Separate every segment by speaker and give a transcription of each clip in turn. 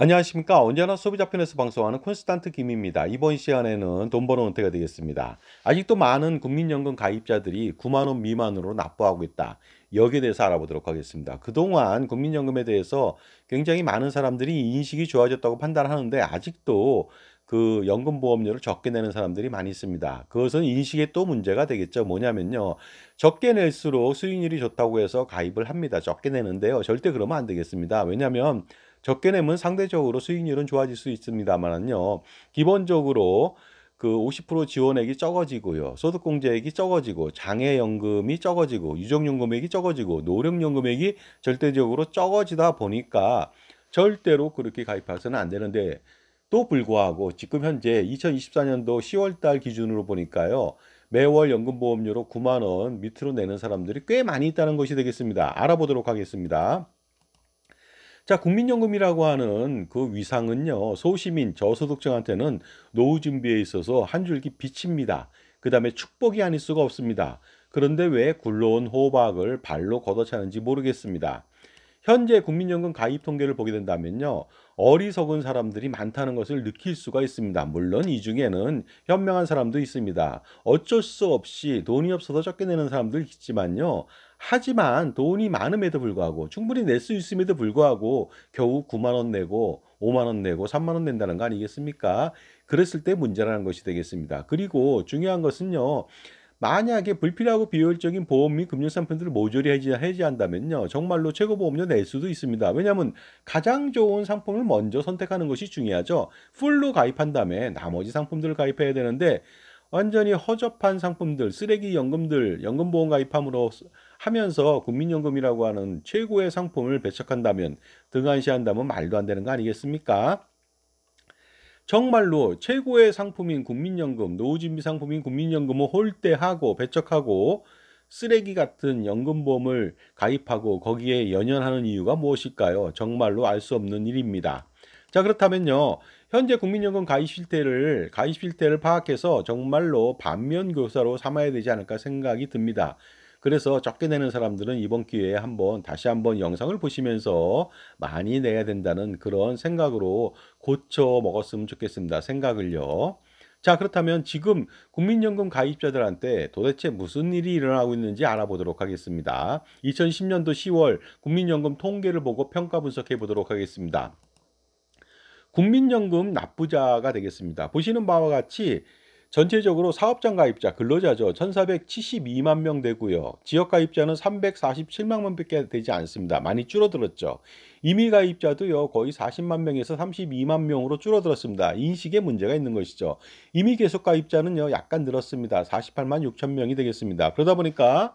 Speaker 1: 안녕하십니까. 언제나 소비자 편에서 방송하는 콘스탄트 김입니다. 이번 시간에는 돈 버는 은퇴가 되겠습니다. 아직도 많은 국민연금 가입자들이 9만 원 미만으로 납부하고 있다. 여기에 대해서 알아보도록 하겠습니다. 그동안 국민연금에 대해서 굉장히 많은 사람들이 인식이 좋아졌다고 판단하는데 아직도 그 연금보험료를 적게 내는 사람들이 많이 있습니다. 그것은 인식의 또 문제가 되겠죠. 뭐냐면요. 적게 낼수록 수익률이 좋다고 해서 가입을 합니다. 적게 내는데요. 절대 그러면 안 되겠습니다. 왜냐하면 적게 내면 상대적으로 수익률은 좋아질 수 있습니다만은요. 기본적으로 그 50% 지원액이 적어지고요. 소득공제액이 적어지고 장애연금이 적어지고 유족연금액이 적어지고 노령연금액이 절대적으로 적어지다 보니까 절대로 그렇게 가입해서는 안 되는데 또 불구하고 지금 현재 2024년도 10월 달 기준으로 보니까요. 매월 연금보험료로 9만 원 밑으로 내는 사람들이 꽤 많이 있다는 것이 되겠습니다. 알아보도록 하겠습니다. 자, 국민연금이라고 하는 그 위상은요, 소시민, 저소득층한테는 노후 준비에 있어서 한 줄기 빛입니다. 그 다음에 축복이 아닐 수가 없습니다. 그런데 왜 굴러온 호박을 발로 걷어차는지 모르겠습니다. 현재 국민연금 가입 통계를 보게 된다면요. 어리석은 사람들이 많다는 것을 느낄 수가 있습니다. 물론 이 중에는 현명한 사람도 있습니다. 어쩔 수 없이 돈이 없어서 적게 내는 사람도 있지만요. 하지만 돈이 많음에도 불구하고 충분히 낼 수 있음에도 불구하고 겨우 9만 원 내고 5만 원 내고 3만 원 낸다는 거 아니겠습니까? 그랬을 때 문제라는 것이 되겠습니다. 그리고 중요한 것은요. 만약에 불필요하고 비효율적인 보험 및 금융상품들을 모조리 해지한다면요. 정말로 최고보험료 낼 수도 있습니다. 왜냐하면 가장 좋은 상품을 먼저 선택하는 것이 중요하죠. 풀로 가입한 다음에 나머지 상품들을 가입해야 되는데 완전히 허접한 상품들, 쓰레기 연금들, 연금보험 가입함으로 하면서 국민연금이라고 하는 최고의 상품을 배척한다면 등한시한다면 말도 안 되는 거 아니겠습니까? 정말로 최고의 상품인 국민연금, 노후준비 상품인 국민연금을 홀대하고 배척하고 쓰레기 같은 연금보험을 가입하고 거기에 연연하는 이유가 무엇일까요? 정말로 알 수 없는 일입니다. 자, 그렇다면요. 현재 국민연금 가입 실태를 파악해서 정말로 반면교사로 삼아야 되지 않을까 생각이 듭니다. 그래서 적게 내는 사람들은 이번 기회에 다시 한번 영상을 보시면서 많이 내야 된다는 그런 생각으로 고쳐 먹었으면 좋겠습니다. 생각을요. 자, 그렇다면 지금 국민연금 가입자들한테 도대체 무슨 일이 일어나고 있는지 알아보도록 하겠습니다. 2010년도 10월 국민연금 통계를 보고 평가 분석해 보도록 하겠습니다. 국민연금 납부자가 되겠습니다. 보시는 바와 같이 전체적으로 사업장 가입자, 근로자죠. 1472만 명 되고요. 지역 가입자는 347만 명밖에 되지 않습니다. 많이 줄어들었죠. 임의 가입자도요. 거의 40만 명에서 32만 명으로 줄어들었습니다. 인식에 문제가 있는 것이죠. 임의 계속 가입자는요. 약간 늘었습니다. 48만 6천 명이 되겠습니다. 그러다 보니까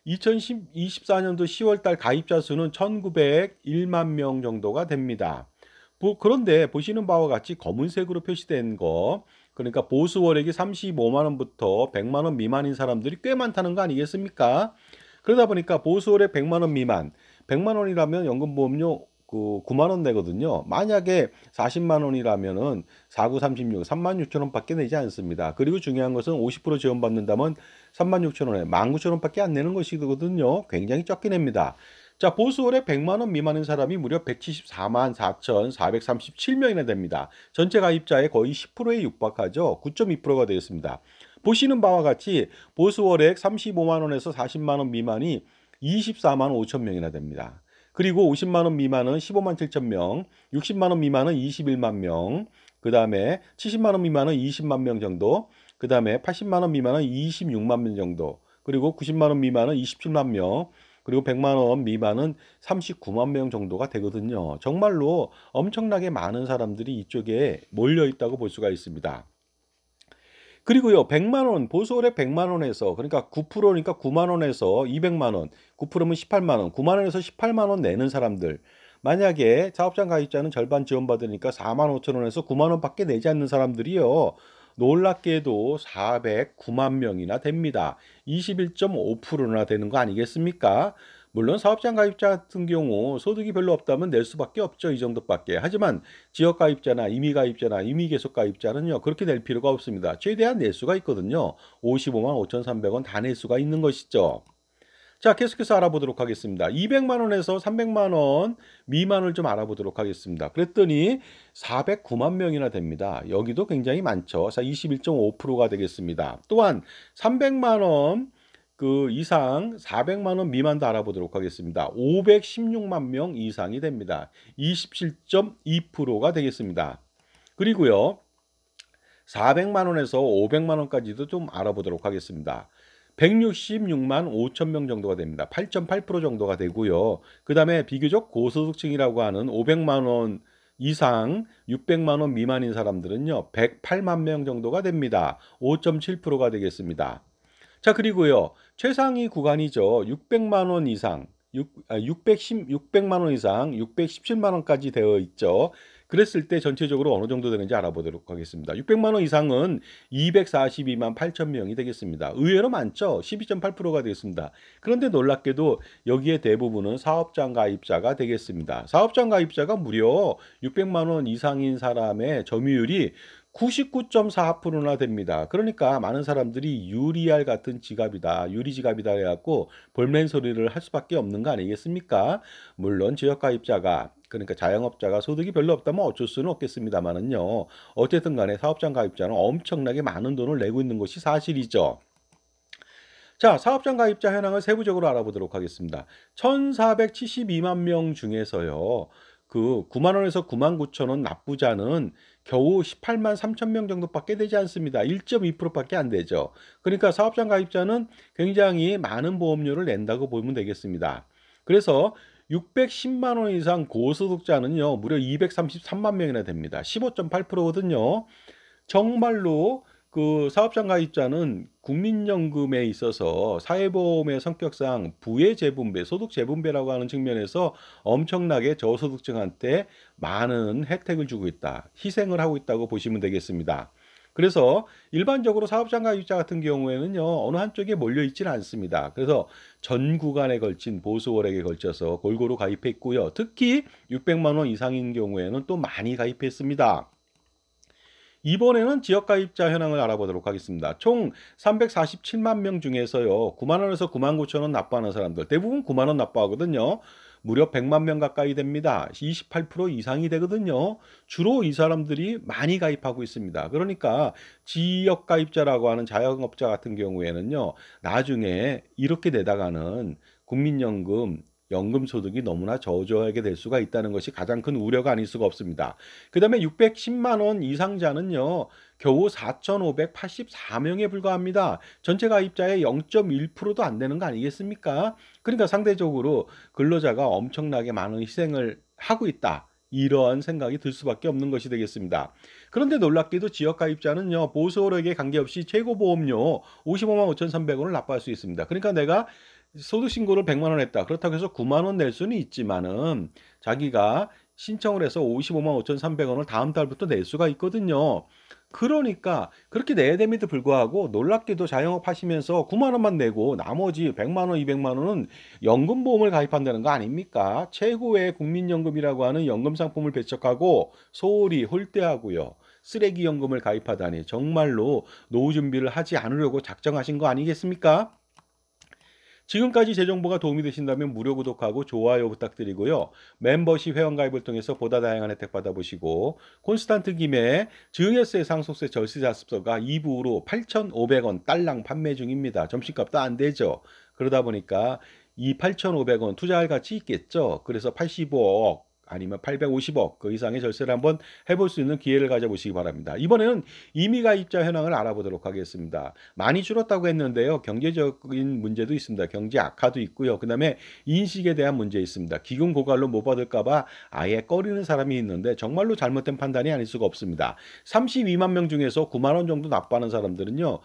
Speaker 1: 2024년도 10월 달 가입자 수는 1901만 명 정도가 됩니다. 그런데 보시는 바와 같이 검은색으로 표시된 거, 그러니까 보수 월액이 35만 원부터 100만 원 미만인 사람들이 꽤 많다는 거 아니겠습니까? 그러다 보니까 보수 월액 100만 원 미만, 100만 원이라면 연금보험료 그 9만 원 내거든요. 만약에 40만 원이라면은 49, 36, 3만 6천 원밖에 내지 않습니다. 그리고 중요한 것은 50% 지원받는다면 3만 6천 원에 1만 9천 원밖에 안 내는 것이거든요. 굉장히 적게 냅니다. 자, 보수월에 100만 원 미만인 사람이 무려 174만 4,437명이나 됩니다. 전체 가입자의 거의 10%에 육박하죠. 9.2%가 되었습니다. 보시는 바와 같이 보수월액 35만 원에서 40만 원 미만이 24만 5천 명이나 됩니다. 그리고 50만 원 미만은 15만 7천 명, 60만 원 미만은 21만 명, 그 다음에 70만 원 미만은 20만 명 정도, 그 다음에 80만 원 미만은 26만 명 정도, 그리고 90만 원 미만은 27만 명, 그리고 100만 원 미만은 39만 명 정도가 되거든요. 정말로 엄청나게 많은 사람들이 이쪽에 몰려 있다고 볼 수가 있습니다. 그리고요, 100만 원, 보수월에 100만 원에서, 그러니까 9%니까 9만 원에서 200만 원, 9%면 18만 원, 9만 원에서 18만 원 내는 사람들. 만약에 사업장 가입자는 절반 지원받으니까 4만 5천 원에서 9만 원밖에 내지 않는 사람들이요. 놀랍게도 409만 명이나 됩니다. 21.5%나 되는 거 아니겠습니까? 물론 사업장 가입자 같은 경우 소득이 별로 없다면 낼 수밖에 없죠. 이 정도밖에. 하지만 지역 가입자나 임의 가입자나 임의 계속 가입자는요. 그렇게 낼 필요가 없습니다. 최대한 낼 수가 있거든요. 55만 5,300원 다 낼 수가 있는 것이죠. 자, 계속해서 알아보도록 하겠습니다. 200만 원에서 300만 원 미만을 좀 알아보도록 하겠습니다. 그랬더니 409만 명이나 됩니다. 여기도 굉장히 많죠. 자, 21.5%가 되겠습니다. 또한 300만 원 이상 400만 원 미만도 알아보도록 하겠습니다. 516만 명 이상이 됩니다. 27.2%가 되겠습니다. 그리고요, 400만 원에서 500만 원까지도 좀 알아보도록 하겠습니다. 166만 5천 명 정도가 됩니다. 8.8% 정도가 되고요. 그 다음에 비교적 고소득층이라고 하는 500만 원 이상 600만 원 미만인 사람들은요, 108만 명 정도가 됩니다. 5.7%가 되겠습니다. 자, 그리고요, 최상위 구간이죠. 600만 원 이상, 600만 원 이상 617만 원까지 되어 있죠. 그랬을 때 전체적으로 어느 정도 되는지 알아보도록 하겠습니다. 600만 원 이상은 242만 8천 명이 되겠습니다. 의외로 많죠. 12.8%가 되겠습니다. 그런데 놀랍게도 여기에 대부분은 사업장 가입자가 되겠습니다. 사업장 가입자가 무려 600만 원 이상인 사람의 점유율이 99.4%나 됩니다. 그러니까 많은 사람들이 유리알 같은 지갑이다, 유리지갑이다 해갖고 볼멘 소리를 할 수밖에 없는 거 아니겠습니까? 물론 지역가입자가, 그러니까 자영업자가 소득이 별로 없다면 어쩔 수는 없겠습니다만은요. 어쨌든 간에 사업장 가입자는 엄청나게 많은 돈을 내고 있는 것이 사실이죠. 자, 사업장 가입자 현황을 세부적으로 알아보도록 하겠습니다. 1472만 명 중에서요, 9만 원에서 9만 9천 원 납부자는 겨우 18만 3천 명 정도밖에 되지 않습니다. 1.2%밖에 안 되죠. 그러니까 사업장 가입자는 굉장히 많은 보험료를 낸다고 보면 되겠습니다. 그래서 610만 원 이상 고소득자는요, 무려 233만 명이나 됩니다. 15.8%거든요. 정말로 사업장 가입자는 국민연금에 있어서 사회보험의 성격상 부의 재분배, 소득 재분배라고 하는 측면에서 엄청나게 저소득층한테 많은 혜택을 주고 있다, 희생을 하고 있다고 보시면 되겠습니다. 그래서 일반적으로 사업장 가입자 같은 경우에는요, 어느 한쪽에 몰려 있지는 않습니다. 그래서 전 구간에 걸친 보수월액에 걸쳐서 골고루 가입했고요. 특히 600만 원 이상인 경우에는 또 많이 가입했습니다. 이번에는 지역가입자 현황을 알아보도록 하겠습니다. 총 347만 명 중에서요, 9만 원에서 9만 9천 원 납부하는 사람들, 대부분 9만 원 납부하거든요. 무려 100만 명 가까이 됩니다. 28% 이상이 되거든요. 주로 이 사람들이 많이 가입하고 있습니다. 그러니까 지역가입자라고 하는 자영업자 같은 경우에는요, 나중에 이렇게 내다가는 국민연금, 연금소득이 너무나 저조하게 될 수가 있다는 것이 가장 큰 우려가 아닐 수가 없습니다. 그 다음에 610만 원 이상자는요, 겨우 4,584명에 불과합니다. 전체 가입자의 0.1%도 안 되는 거 아니겠습니까? 그러니까 상대적으로 근로자가 엄청나게 많은 희생을 하고 있다, 이러한 생각이 들 수밖에 없는 것이 되겠습니다. 그런데 놀랍게도 지역가입자는요, 보수월액에 관계없이 최고보험료 55만 5,300원을 납부할 수 있습니다. 그러니까 내가 소득신고를 100만 원 했다, 그렇다고 해서 9만 원 낼 수는 있지만은 자기가 신청을 해서 55만 5,300원을 다음 달부터 낼 수가 있거든요. 그러니까 그렇게 내야 됨에도 불구하고 놀랍게도 자영업 하시면서 9만 원만 내고 나머지 100만 원, 200만 원은 연금보험을 가입한다는 거 아닙니까? 최고의 국민연금이라고 하는 연금 상품을 배척하고 소홀히 홀대하고요, 쓰레기연금을 가입하다니 정말로 노후 준비를 하지 않으려고 작정하신 거 아니겠습니까? 지금까지 제 정보가 도움이 되신다면 무료 구독하고 좋아요 부탁드리고요. 멤버십 회원가입을 통해서 보다 다양한 혜택 받아보시고, 콘스탄트 김의 증여세 상속세 절세 자습서가 2부로 8,500원 딸랑 판매 중입니다. 점심값도 안 되죠. 그러다 보니까 이 8,500원 투자할 가치 있겠죠. 그래서 85억 아니면 850억 그 이상의 절세를 한번 해볼 수 있는 기회를 가져보시기 바랍니다. 이번에는 이미 가입자 현황을 알아보도록 하겠습니다. 많이 줄었다고 했는데요, 경제적인 문제도 있습니다. 경제 악화도 있고요. 그 다음에 인식에 대한 문제 있습니다. 기금 고갈로 못 받을까봐 아예 꺼리는 사람이 있는데 정말로 잘못된 판단이 아닐 수가 없습니다. 32만 명 중에서 9만 원 정도 납부하는 사람들은요,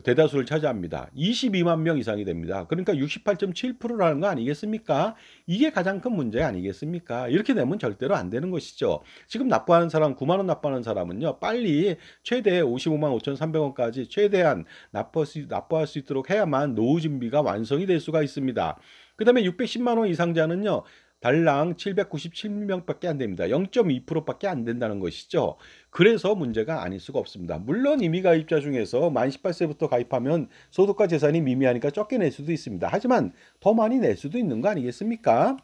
Speaker 1: 대다수를 차지합니다. 22만 명 이상이 됩니다. 그러니까 68.7%라는 거 아니겠습니까? 이게 가장 큰 문제 아니겠습니까? 이렇게 되면 절대로 안 되는 것이죠. 지금 납부하는 사람, 9만 원 납부하는 사람은요, 빨리 최대 55만 5,300원까지 최대한 납부할 수 있도록 해야만 노후 준비가 완성이 될 수가 있습니다. 그 다음에 610만 원 이상자는요, 달랑 797명밖에 안 됩니다. 0.2%밖에 안 된다는 것이죠. 그래서 문제가 아닐 수가 없습니다. 물론 임의 가입자 중에서 만 18세부터 가입하면 소득과 재산이 미미하니까 적게 낼 수도 있습니다. 하지만 더 많이 낼 수도 있는 거 아니겠습니까?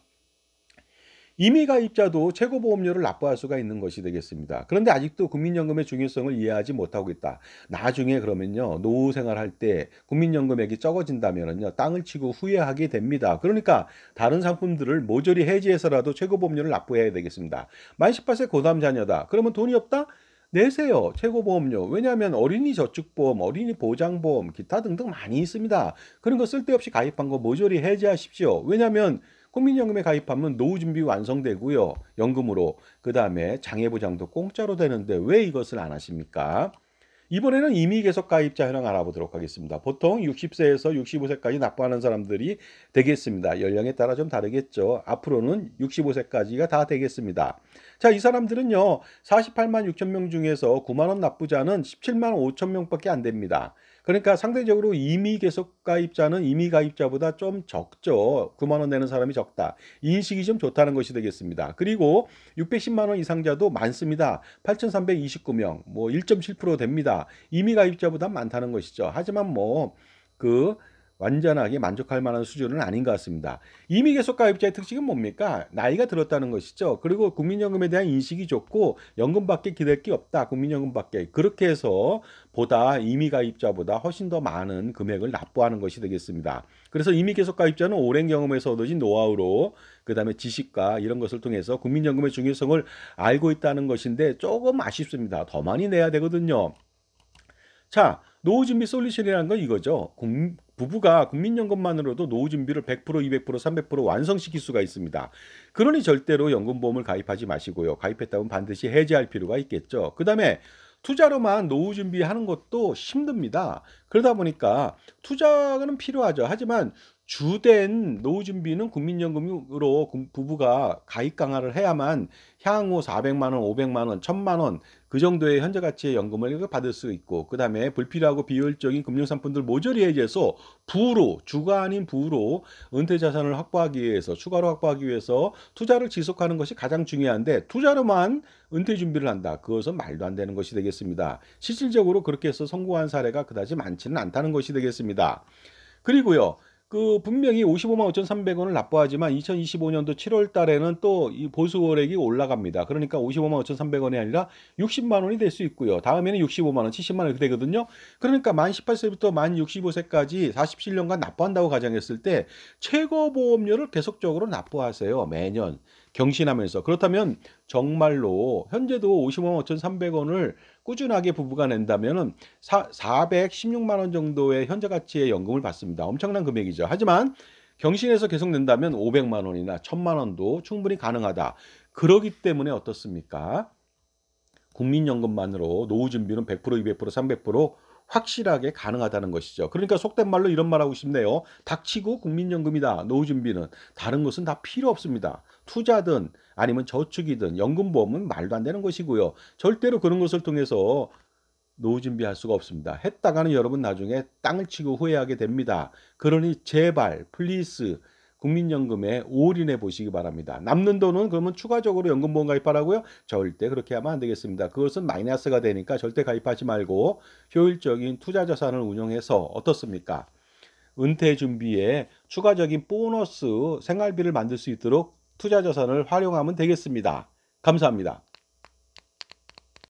Speaker 1: 임의 가입자도 최고보험료를 납부할 수가 있는 것이 되겠습니다. 그런데 아직도 국민연금의 중요성을 이해하지 못하고 있다. 나중에 그러면요, 노후 생활할 때 국민연금액이 적어진다면요, 땅을 치고 후회하게 됩니다. 그러니까 다른 상품들을 모조리 해지해서라도 최고보험료를 납부해야 되겠습니다. 만 18세 고담 자녀다. 그러면 돈이 없다? 내세요. 최고보험료. 왜냐하면 어린이 저축보험, 어린이 보장보험, 기타 등등 많이 있습니다. 그런 거 쓸데없이 가입한 거 모조리 해지하십시오. 왜냐하면 국민연금에 가입하면 노후 준비 완성되고요. 연금으로. 그다음에 장애 보장도 공짜로 되는데 왜 이것을 안 하십니까? 이번에는 임의 계속 가입자 현황 알아보도록 하겠습니다. 보통 60세에서 65세까지 납부하는 사람들이 되겠습니다. 연령에 따라 좀 다르겠죠. 앞으로는 65세까지가 다 되겠습니다. 자, 이 사람들은요. 48만 6천 명 중에서 9만 원 납부자는 17만 5천 명밖에 안 됩니다. 그러니까 상대적으로 임의 계속 가입자는 임의 가입자보다 좀 적죠. 9만 원 내는 사람이 적다. 인식이 좀 좋다는 것이 되겠습니다. 그리고 610만 원 이상자도 많습니다. 8,329명, 뭐 1.7% 됩니다. 임의 가입자보다 많다는 것이죠. 하지만 그 완전하게 만족할 만한 수준은 아닌 것 같습니다. 임의 계속 가입자의 특징은 뭡니까? 나이가 들었다는 것이죠. 그리고 국민연금에 대한 인식이 좋고 연금밖에 기댈 게 없다. 국민연금밖에. 그렇게 해서 임의 가입자보다 훨씬 더 많은 금액을 납부하는 것이 되겠습니다. 그래서 임의 계속 가입자는 오랜 경험에서 얻어진 노하우로 그다음에 지식과 이런 것을 통해서 국민연금의 중요성을 알고 있다는 것인데 조금 아쉽습니다. 더 많이 내야 되거든요. 자, 노후준비 솔루션이라는 건 이거죠. 부부가 국민연금만으로도 노후준비를 100%, 200%, 300% 완성시킬 수가 있습니다. 그러니 절대로 연금보험을 가입하지 마시고요. 가입했다면 반드시 해지할 필요가 있겠죠. 그 다음에 투자로만 노후준비하는 것도 힘듭니다. 그러다 보니까 투자는 필요하죠. 하지만 주된 노후준비는 국민연금으로 부부가 가입 강화를 해야만 향후 400만 원, 500만 원, 1000만 원 그 정도의 현재 가치의 연금을 받을 수 있고 그다음에 불필요하고 비효율적인 금융상품들 모조리 해지해서 부로 주가 아닌 부로 은퇴 자산을 확보하기 위해서 추가로 확보하기 위해서 투자를 지속하는 것이 가장 중요한데 투자로만 은퇴 준비를 한다. 그것은 말도 안 되는 것이 되겠습니다. 실질적으로 그렇게 해서 성공한 사례가 그다지 많지는 않다는 것이 되겠습니다. 그리고요. 분명히 55만 5,300원을 납부하지만 2025년도 7월 달에는 또 이 보수월액이 올라갑니다. 그러니까 55만 5,300원이 아니라 60만 원이 될 수 있고요. 다음에는 65만 원, 70만 원 이렇게 되거든요. 그러니까 만 18세부터 만 65세까지 47년간 납부한다고 가정했을 때 최고보험료를 계속적으로 납부하세요. 매년 경신하면서. 그렇다면 정말로 현재도 55만 5,300원을 꾸준하게 부부가 낸다면은 416만 원 정도의 현재 가치의 연금을 받습니다. 엄청난 금액이죠. 하지만 경신해서 계속 낸다면 500만 원이나 1000만 원도 충분히 가능하다. 그러기 때문에 어떻습니까? 국민연금만으로 노후 준비는 100%, 200%, 300% 확실하게 가능하다는 것이죠. 그러니까 속된 말로 이런 말하고 싶네요. 닥치고 국민연금이다. 노후 준비는 다른 것은 다 필요 없습니다. 투자든 아니면 저축이든 연금보험은 말도 안 되는 것이고요. 절대로 그런 것을 통해서 노후 준비할 수가 없습니다. 했다가는 여러분 나중에 땅을 치고 후회하게 됩니다. 그러니 제발 플리즈 국민연금에 올인해 보시기 바랍니다. 남는 돈은 그러면 추가적으로 연금보험 가입하라고요? 절대 그렇게 하면 안 되겠습니다. 그것은 마이너스가 되니까 절대 가입하지 말고 효율적인 투자 자산을 운용해서 어떻습니까? 은퇴 준비에 추가적인 보너스 생활비를 만들 수 있도록 투자 자산을 활용하면 되겠습니다. 감사합니다.